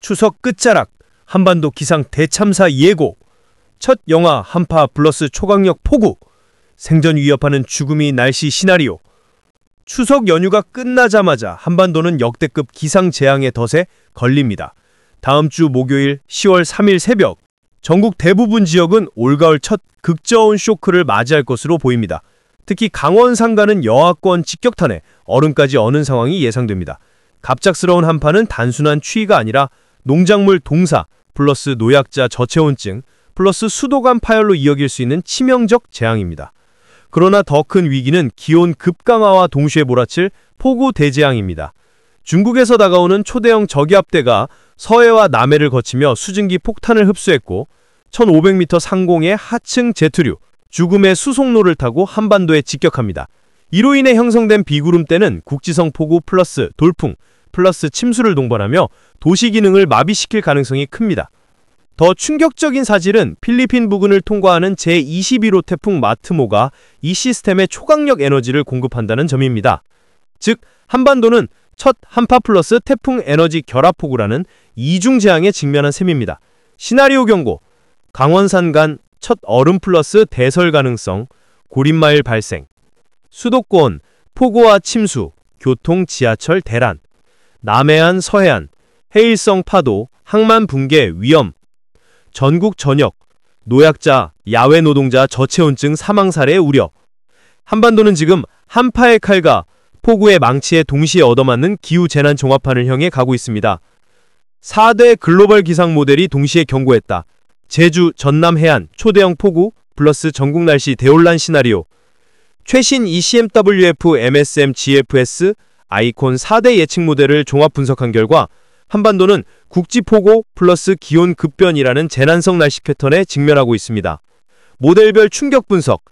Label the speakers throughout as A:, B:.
A: 추석 끝자락 한반도 기상 대참사 예고, 첫 영하 한파 플러스 초강력 폭우, 생존 위협하는 죽음이 날씨 시나리오. 추석 연휴가 끝나자마자 한반도는 역대급 기상 재앙의 덫에 걸립니다. 다음 주 목요일 10월 3일 새벽, 전국 대부분 지역은 올가을 첫 극저온 쇼크를 맞이할 것으로 보입니다. 특히 강원 산간은 여하권 직격탄에 얼음까지 어는 상황이 예상됩니다. 갑작스러운 한파는 단순한 추위가 아니라 농작물 동사 플러스 노약자 저체온증 플러스 수도관 파열로 이어질 수 있는 치명적 재앙입니다. 그러나 더 큰 위기는 기온 급강하와 동시에 몰아칠 폭우 대재앙입니다. 중국에서 다가오는 초대형 저기압대가 서해와 남해를 거치며 수증기 폭탄을 흡수했고 1500m 상공의 하층 제트류, 죽음의 수송로를 타고 한반도에 직격합니다. 이로 인해 형성된 비구름대는 국지성 폭우 플러스 돌풍 플러스 침수를 동반하며 도시 기능을 마비시킬 가능성이 큽니다. 더 충격적인 사실은 필리핀 부근을 통과하는 제21호 태풍 마트모가 이 시스템에 초강력 에너지를 공급한다는 점입니다. 즉, 한반도는 첫 한파 플러스 태풍 에너지 결합폭우라는 이중 재앙에 직면한 셈입니다. 시나리오 경고, 강원 산간 첫 얼음 플러스 대설 가능성, 고립마일 발생, 수도권 폭우와 침수, 교통 지하철 대란, 남해안 서해안, 해일성 파도, 항만 붕괴 위험, 전국 전역, 노약자, 야외 노동자 저체온증 사망 사례 우려. 한반도는 지금 한파의 칼과 폭우의 망치에 동시에 얻어맞는 기후재난 종합판을 향해 가고 있습니다. 4대 글로벌 기상 모델이 동시에 경고했다. 제주, 전남 해안, 초대형 폭우, 플러스 전국 날씨 대혼란 시나리오. 최신 ECMWF, MSM, GFS, 아이콘 4대 예측 모델을 종합 분석한 결과 한반도는 국지폭우 플러스 기온 급변이라는 재난성 날씨 패턴에 직면하고 있습니다. 모델별 충격 분석,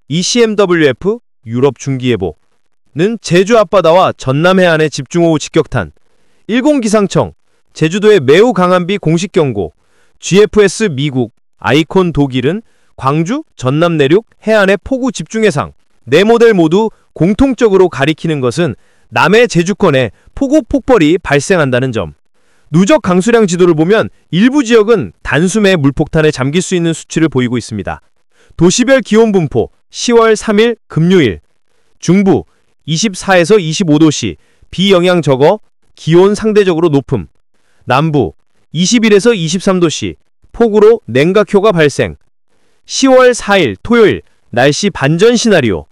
A: ECMWF, 유럽 중기예보는 제주 앞바다와 전남 해안의 집중호우 직격탄, 일공기상청, 제주도의 매우 강한 비 공식 경고, GFS 미국, 아이콘 독일은 광주, 전남 내륙, 해안의 폭우 집중 예상. 네 모델 모두 공통적으로 가리키는 것은 남해 제주권에 폭우 폭벌이 발생한다는 점. 누적 강수량 지도를 보면 일부 지역은 단숨에 물폭탄에 잠길 수 있는 수치를 보이고 있습니다. 도시별 기온 분포 10월 3일 금요일 중부 24에서 25도씨 비영향 적어 기온 상대적으로 높음. 남부 21에서 23도씨 폭우로 냉각효과 발생. 10월 4일 토요일 날씨 반전 시나리오.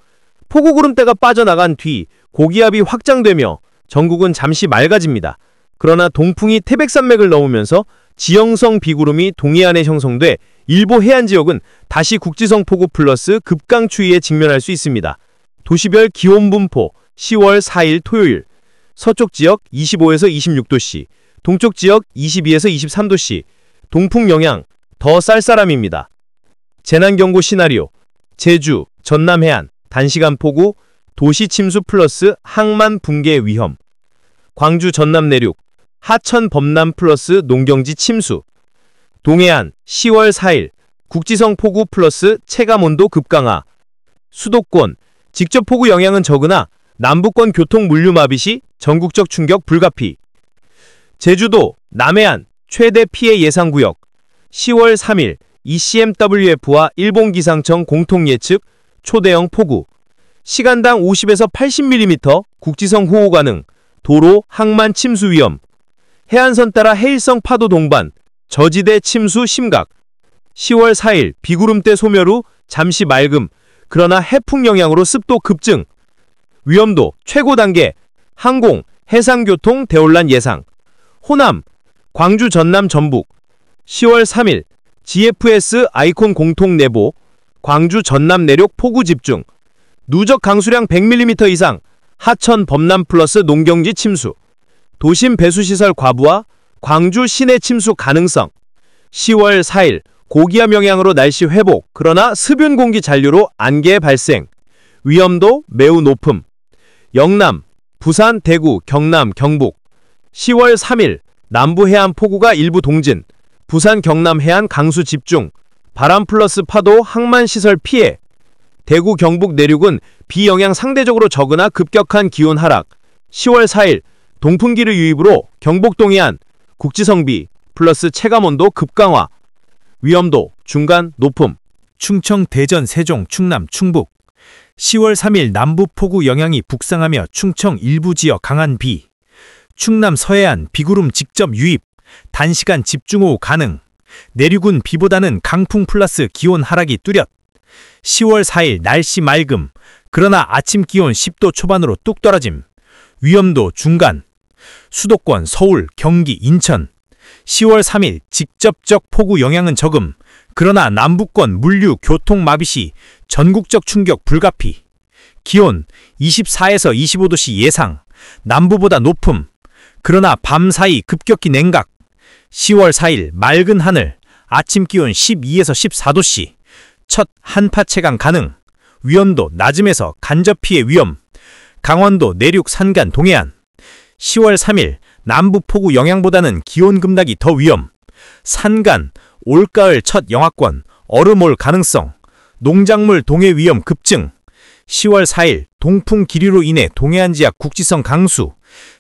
A: 폭우 구름대가 빠져나간 뒤 고기압이 확장되며 전국은 잠시 맑아집니다. 그러나 동풍이 태백산맥을 넘으면서 지형성 비구름이 동해안에 형성돼 일부 해안 지역은 다시 국지성 폭우 플러스 급강추위에 직면할 수 있습니다. 도시별 기온 분포 10월 4일 토요일 서쪽 지역 25에서 26도씨, 동쪽 지역 22에서 23도씨, 동풍 영향 더 쌀쌀함입니다. 재난경고 시나리오 제주, 전남 해안, 단시간 폭우, 도시 침수 플러스 항만 붕괴 위험. 광주 전남 내륙, 하천 범람 플러스 농경지 침수. 동해안 10월 4일 국지성 폭우 플러스 체감온도 급강하. 수도권 직접 폭우 영향은 적으나 남부권 교통 물류 마비 시 전국적 충격 불가피. 제주도 남해안 최대 피해 예상구역 10월 3일 ECMWF와 일본기상청 공통예측 초대형 폭우. 시간당 50에서 80mm 국지성 호우 가능. 도로 항만 침수 위험. 해안선 따라 해일성 파도 동반. 저지대 침수 심각. 10월 4일 비구름대 소멸 후 잠시 맑음. 그러나 해풍 영향으로 습도 급증. 위험도 최고 단계. 항공, 해상교통 대혼란 예상. 호남, 광주 전남 전북 10월 3일 GFS 아이콘 공통 내보. 광주 전남 내륙 폭우 집중. 누적 강수량 100mm 이상. 하천 범람 플러스 농경지 침수. 도심 배수시설 과부하. 광주 시내 침수 가능성. 10월 4일 고기압 영향으로 날씨 회복. 그러나 습윤 공기 잔류로 안개 발생. 위험도 매우 높음. 영남, 부산, 대구, 경남, 경북 10월 3일 남부 해안 폭우가 일부 동진. 부산 경남 해안 강수 집중. 바람 플러스 파도 항만 시설 피해. 대구 경북 내륙은 비 영향 상대적으로 적으나 급격한 기온 하락. 10월 4일 동풍기류 유입으로 경북 동해안 국지성비 플러스 체감온도 급강화. 위험도 중간, 높음.
B: 충청, 대전, 세종, 충남, 충북. 10월 3일 남부 폭우 영향이 북상하며 충청 일부 지역 강한 비. 충남 서해안 비구름 직접 유입. 단시간 집중호우 가능. 내륙은 비보다는 강풍 플러스 기온 하락이 뚜렷. 10월 4일 날씨 맑음. 그러나 아침 기온 10도 초반으로 뚝 떨어짐. 위험도 중간. 수도권 서울, 경기, 인천. 10월 3일 직접적 폭우 영향은 적음. 그러나 남부권 물류, 교통 마비 시 전국적 충격 불가피. 기온 24에서 25도씨 예상. 남부보다 높음. 그러나 밤 사이 급격히 냉각. 10월 4일 맑은 하늘. 아침 기온 12에서 14도씨. 첫 한파 체감 가능. 위험도 낮음에서 간접 피해 위험. 강원도 내륙 산간 동해안. 10월 3일 남부 폭우 영향보다는 기온 급락이 더 위험. 산간, 올가을 첫 영하권, 얼음 올 가능성. 농작물 동해 위험 급증. 10월 4일 동풍 기류로 인해 동해안 지역 국지성 강수.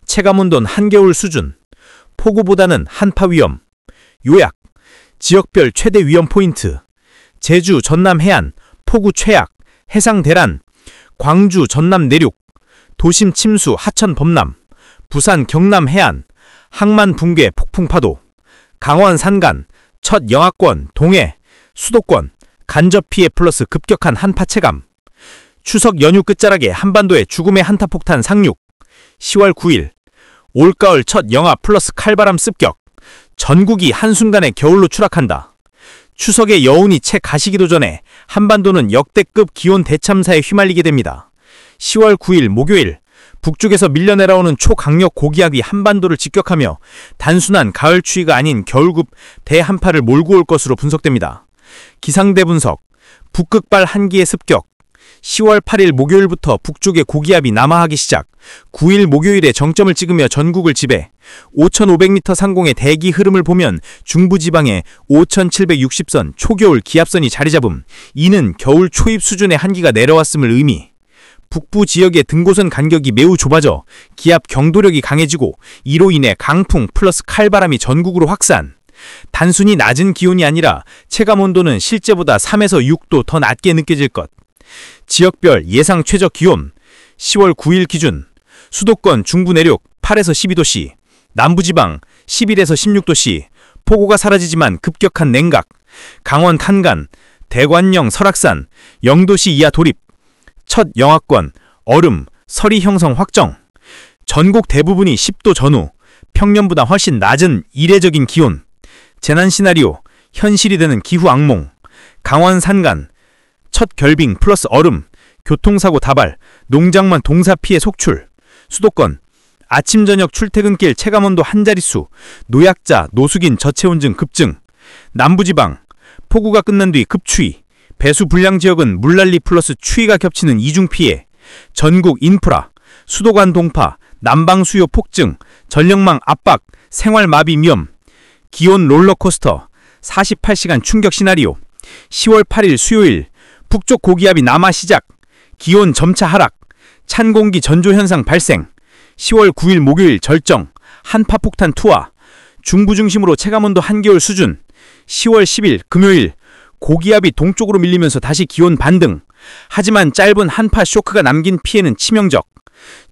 B: 체감온도는 한겨울 수준. 폭우보다는 한파 위험. 요약. 지역별 최대 위험 포인트. 제주 전남 해안 폭우 최악. 해상 대란. 광주 전남 내륙. 도심 침수 하천 범람. 부산 경남 해안. 항만 붕괴 폭풍 파도. 강원 산간. 첫 영하권 동해. 수도권. 간접 피해 플러스 급격한 한파 체감. 추석 연휴 끝자락에 한반도에 죽음의 한타폭탄 상륙. 10월 9일 올가을 첫 영하 플러스 칼바람 습격. 전국이 한순간에 겨울로 추락한다. 추석의 여운이 채 가시기도 전에 한반도는 역대급 기온 대참사에 휘말리게 됩니다. 10월 9일 목요일 북쪽에서 밀려내려오는 초강력 고기압이 한반도를 직격하며 단순한 가을 추위가 아닌 겨울급 대한파를 몰고 올 것으로 분석됩니다. 기상대 분석. 북극발 한기의 습격. 10월 8일 목요일부터 북쪽의 고기압이 남하하기 시작. 9일 목요일에 정점을 찍으며 전국을 지배. 5,500m 상공의 대기 흐름을 보면 중부지방에 5,760선 초겨울 기압선이 자리잡음. 이는 겨울 초입 수준의 한기가 내려왔음을 의미. 북부 지역의 등고선 간격이 매우 좁아져 기압 경도력이 강해지고 이로 인해 강풍 플러스 칼바람이 전국으로 확산. 단순히 낮은 기온이 아니라 체감온도는 실제보다 3에서 6도 더 낮게 느껴질 것. 지역별 예상 최저 기온. 10월 9일 기준 수도권 중부 내륙 8에서 12도씨, 남부지방 11에서 16도씨. 폭우가 사라지지만 급격한 냉각. 강원 탄간, 대관령 설악산 0도씨 이하 돌입. 첫 영하권, 얼음, 서리 형성 확정. 전국 대부분이 10도 전후, 평년보다 훨씬 낮은 이례적인 기온. 재난 시나리오, 현실이 되는 기후 악몽. 강원 산간, 첫 결빙 플러스 얼음, 교통사고 다발, 농작물 동사 피해 속출. 수도권, 아침 저녁 출퇴근길 체감온도 한자릿수, 노약자, 노숙인 저체온증 급증. 남부지방, 폭우가 끝난 뒤 급추위. 배수 불량 지역은 물난리 플러스 추위가 겹치는 이중 피해. 전국 인프라, 수도관 동파, 난방 수요 폭증, 전력망 압박, 생활 마비 위험. 기온 롤러코스터, 48시간 충격 시나리오. 10월 8일 수요일, 북쪽 고기압이 남하 시작. 기온 점차 하락, 찬 공기 전조 현상 발생. 10월 9일 목요일 절정, 한파폭탄 투하. 중부 중심으로 체감온도 한겨울 수준. 10월 10일 금요일, 고기압이 동쪽으로 밀리면서 다시 기온 반등. 하지만 짧은 한파 쇼크가 남긴 피해는 치명적.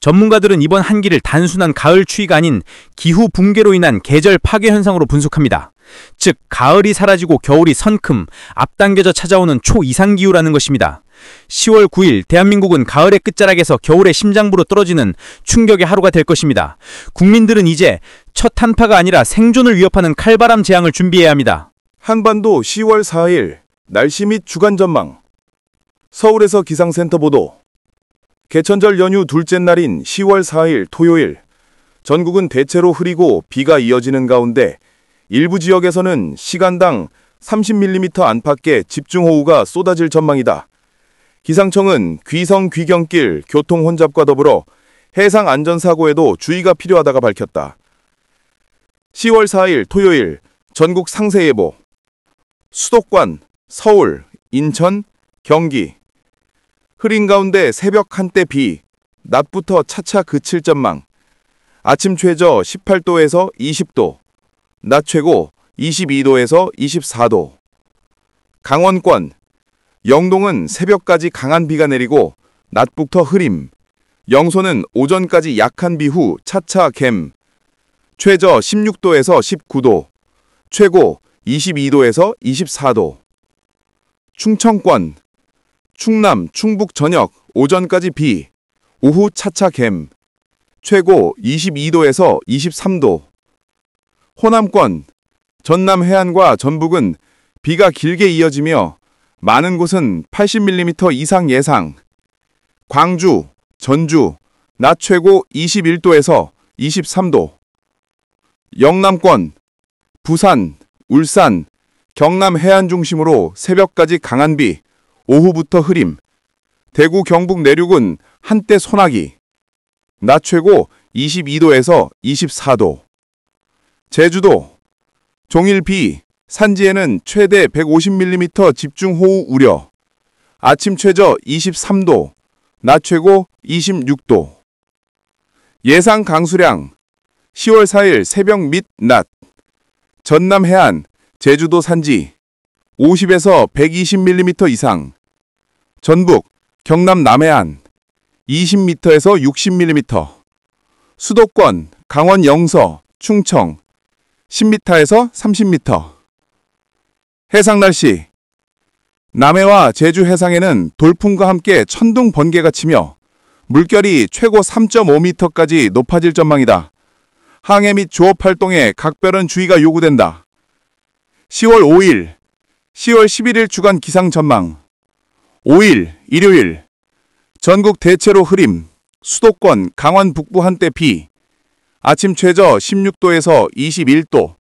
B: 전문가들은 이번 한기를 단순한 가을 추위가 아닌 기후 붕괴로 인한 계절 파괴 현상으로 분석합니다. 즉, 가을이 사라지고 겨울이 성큼 앞당겨져 찾아오는 초이상기후라는 것입니다. 10월 9일 대한민국은 가을의 끝자락에서 겨울의 심장부로 떨어지는 충격의 하루가 될 것입니다. 국민들은 이제 첫 한파가 아니라 생존을 위협하는 칼바람 재앙을 준비해야 합니다.
C: 한반도 10월 4일 날씨 및 주간 전망. 서울에서 기상센터 보도. 개천절 연휴 둘째 날인 10월 4일 토요일, 전국은 대체로 흐리고 비가 이어지는 가운데 일부 지역에서는 시간당 30mm 안팎의 집중호우가 쏟아질 전망이다. 기상청은 귀성 귀경길 교통 혼잡과 더불어 해상 안전사고에도 주의가 필요하다고 밝혔다. 10월 4일 토요일 전국 상세예보. 수도권, 서울, 인천, 경기. 흐린 가운데 새벽 한때 비, 낮부터 차차 그칠 전망. 아침 최저 18도에서 20도, 낮 최고 22도에서 24도. 강원권, 영동은 새벽까지 강한 비가 내리고 낮부터 흐림. 영서는 오전까지 약한 비 후 차차 갬. 최저 16도에서 19도. 최고 22도에서 24도. 충청권, 충남, 충북 전역 오전까지 비. 오후 차차 갬. 최고 22도에서 23도. 호남권, 전남 해안과 전북은 비가 길게 이어지며 많은 곳은 80mm 이상 예상. 광주, 전주, 낮 최고 21도에서 23도. 영남권, 부산, 울산, 경남 해안 중심으로 새벽까지 강한 비, 오후부터 흐림. 대구 경북 내륙은 한때 소나기. 낮 최고 22도에서 24도. 제주도, 종일 비, 산지에는 최대 150mm 집중호우 우려. 아침 최저 23도, 낮 최고 26도. 예상 강수량 10월 4일 새벽 및 낮. 전남 해안, 제주도 산지 50에서 120mm 이상. 전북, 경남 남해안 20m에서 60mm. 수도권, 강원 영서, 충청 10m에서 30m. 해상 날씨. 남해와 제주 해상에는 돌풍과 함께 천둥 번개가 치며 물결이 최고 3.5m까지 높아질 전망이다. 항해 및 조업 활동에 각별한 주의가 요구된다. 10월 5일, 10월 11일 주간 기상 전망. 5일, 일요일. 전국 대체로 흐림. 수도권, 강원 북부 한때 비. 아침 최저 16도에서 21도.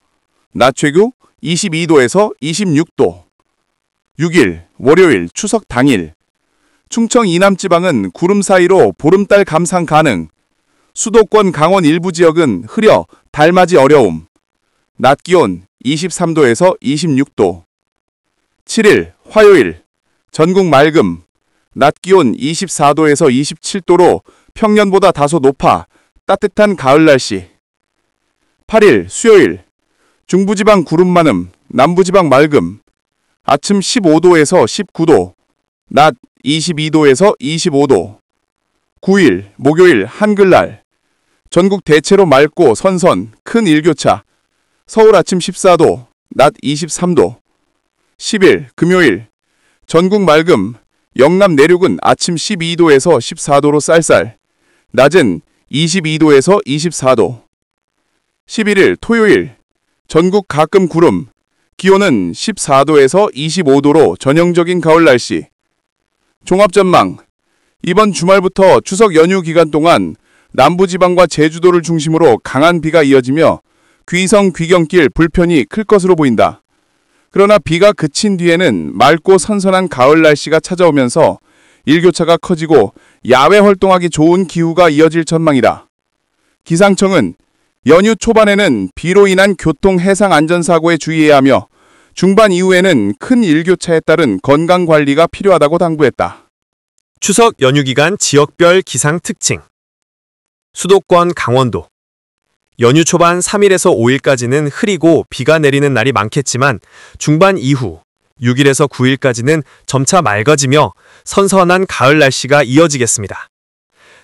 C: 낮 최고 22도에서 26도. 6일, 월요일, 추석 당일. 충청 이남지방은 구름 사이로 보름달 감상 가능. 수도권 강원 일부 지역은 흐려 달맞이 어려움. 낮 기온 23도에서 26도. 7일, 화요일. 전국 맑음. 낮 기온 24도에서 27도로 평년보다 다소 높아 따뜻한 가을 날씨. 8일, 수요일. 중부지방 구름 많음, 남부지방 맑음. 아침 15도에서 19도, 낮 22도에서 25도. 9일, 목요일, 한글날. 전국 대체로 맑고 선선, 큰 일교차. 서울 아침 14도, 낮 23도. 10일, 금요일. 전국 맑음, 영남 내륙은 아침 12도에서 14도로 쌀쌀. 낮은 22도에서 24도. 11일, 토요일. 전국 가끔 구름. 기온은 14도에서 25도로 전형적인 가을 날씨. 종합전망. 이번 주말부터 추석 연휴 기간 동안 남부지방과 제주도를 중심으로 강한 비가 이어지며 귀성 귀경길 불편이 클 것으로 보인다. 그러나 비가 그친 뒤에는 맑고 선선한 가을 날씨가 찾아오면서 일교차가 커지고 야외 활동하기 좋은 기후가 이어질 전망이다. 기상청은 연휴 초반에는 비로 인한 교통 해상 안전사고에 주의해야 하며 중반 이후에는 큰 일교차에 따른 건강관리가 필요하다고 당부했다.
A: 추석 연휴 기간 지역별 기상 특징. 수도권 강원도. 연휴 초반 3일에서 5일까지는 흐리고 비가 내리는 날이 많겠지만 중반 이후 6일에서 9일까지는 점차 맑아지며 선선한 가을 날씨가 이어지겠습니다.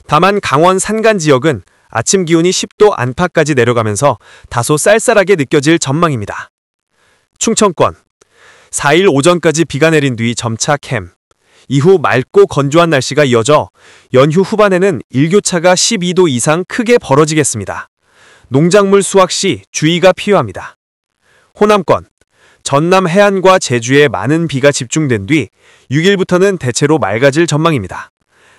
A: 다만 강원 산간 지역은 아침 기온이 10도 안팎까지 내려가면서 다소 쌀쌀하게 느껴질 전망입니다. 충청권. 4일 오전까지 비가 내린 뒤 점차 캠. 이후 맑고 건조한 날씨가 이어져 연휴 후반에는 일교차가 12도 이상 크게 벌어지겠습니다. 농작물 수확 시 주의가 필요합니다. 호남권. 전남 해안과 제주에 많은 비가 집중된 뒤 6일부터는 대체로 맑아질 전망입니다.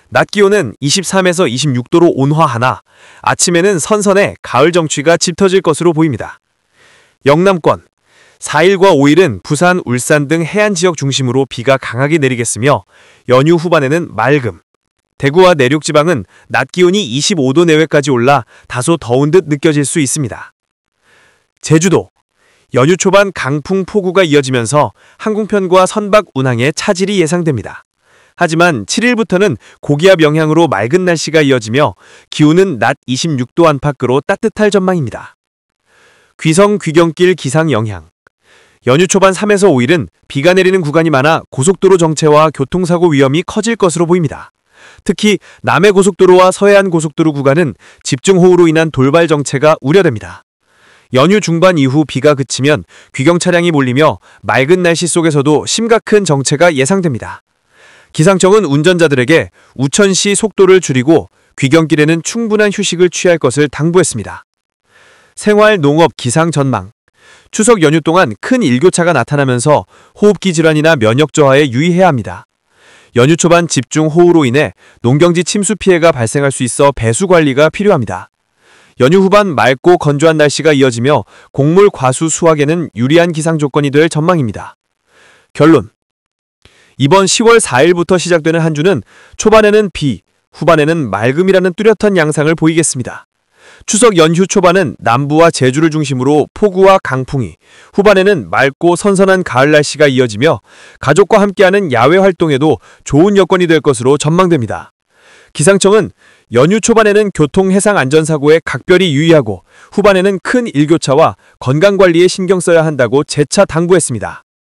A: 낮 기온은 23에서 26도로 온화하나 아침에는 선선해 가을 정취가 짙어질 것으로 보입니다. 영남권. 4일과 5일은 부산, 울산 등 해안 지역 중심으로 비가 강하게 내리겠으며 연휴 후반에는 맑음. 대구와 내륙 지방은 낮 기온이 25도 내외까지 올라 다소 더운 듯 느껴질 수 있습니다. 제주도. 연휴 초반 강풍 폭우가 이어지면서 항공편과 선박 운항에 차질이 예상됩니다. 하지만 7일부터는 고기압 영향으로 맑은 날씨가 이어지며 기온은 낮 26도 안팎으로 따뜻할 전망입니다. 귀성 귀경길 기상 영향. 연휴 초반 3에서 5일은 비가 내리는 구간이 많아 고속도로 정체와 교통사고 위험이 커질 것으로 보입니다. 특히 남해고속도로와 서해안 고속도로 구간은 집중호우로 인한 돌발 정체가 우려됩니다. 연휴 중반 이후 비가 그치면 귀경 차량이 몰리며 맑은 날씨 속에서도 심각한 정체가 예상됩니다. 기상청은 운전자들에게 우천시 속도를 줄이고 귀경길에는 충분한 휴식을 취할 것을 당부했습니다. 생활, 농업, 기상 전망. 추석 연휴 동안 큰 일교차가 나타나면서 호흡기 질환이나 면역 저하에 유의해야 합니다. 연휴 초반 집중 호우로 인해 농경지 침수 피해가 발생할 수 있어 배수 관리가 필요합니다. 연휴 후반 맑고 건조한 날씨가 이어지며 곡물 과수 수확에는 유리한 기상 조건이 될 전망입니다. 결론. 이번 10월 4일부터 시작되는 한 주는 초반에는 비, 후반에는 맑음이라는 뚜렷한 양상을 보이겠습니다. 추석 연휴 초반은 남부와 제주를 중심으로 폭우와 강풍이, 후반에는 맑고 선선한 가을 날씨가 이어지며 가족과 함께하는 야외 활동에도 좋은 여건이 될 것으로 전망됩니다. 기상청은 연휴 초반에는 교통 해상 안전사고에 각별히 유의하고 후반에는 큰 일교차와 건강관리에 신경 써야 한다고 재차 당부했습니다.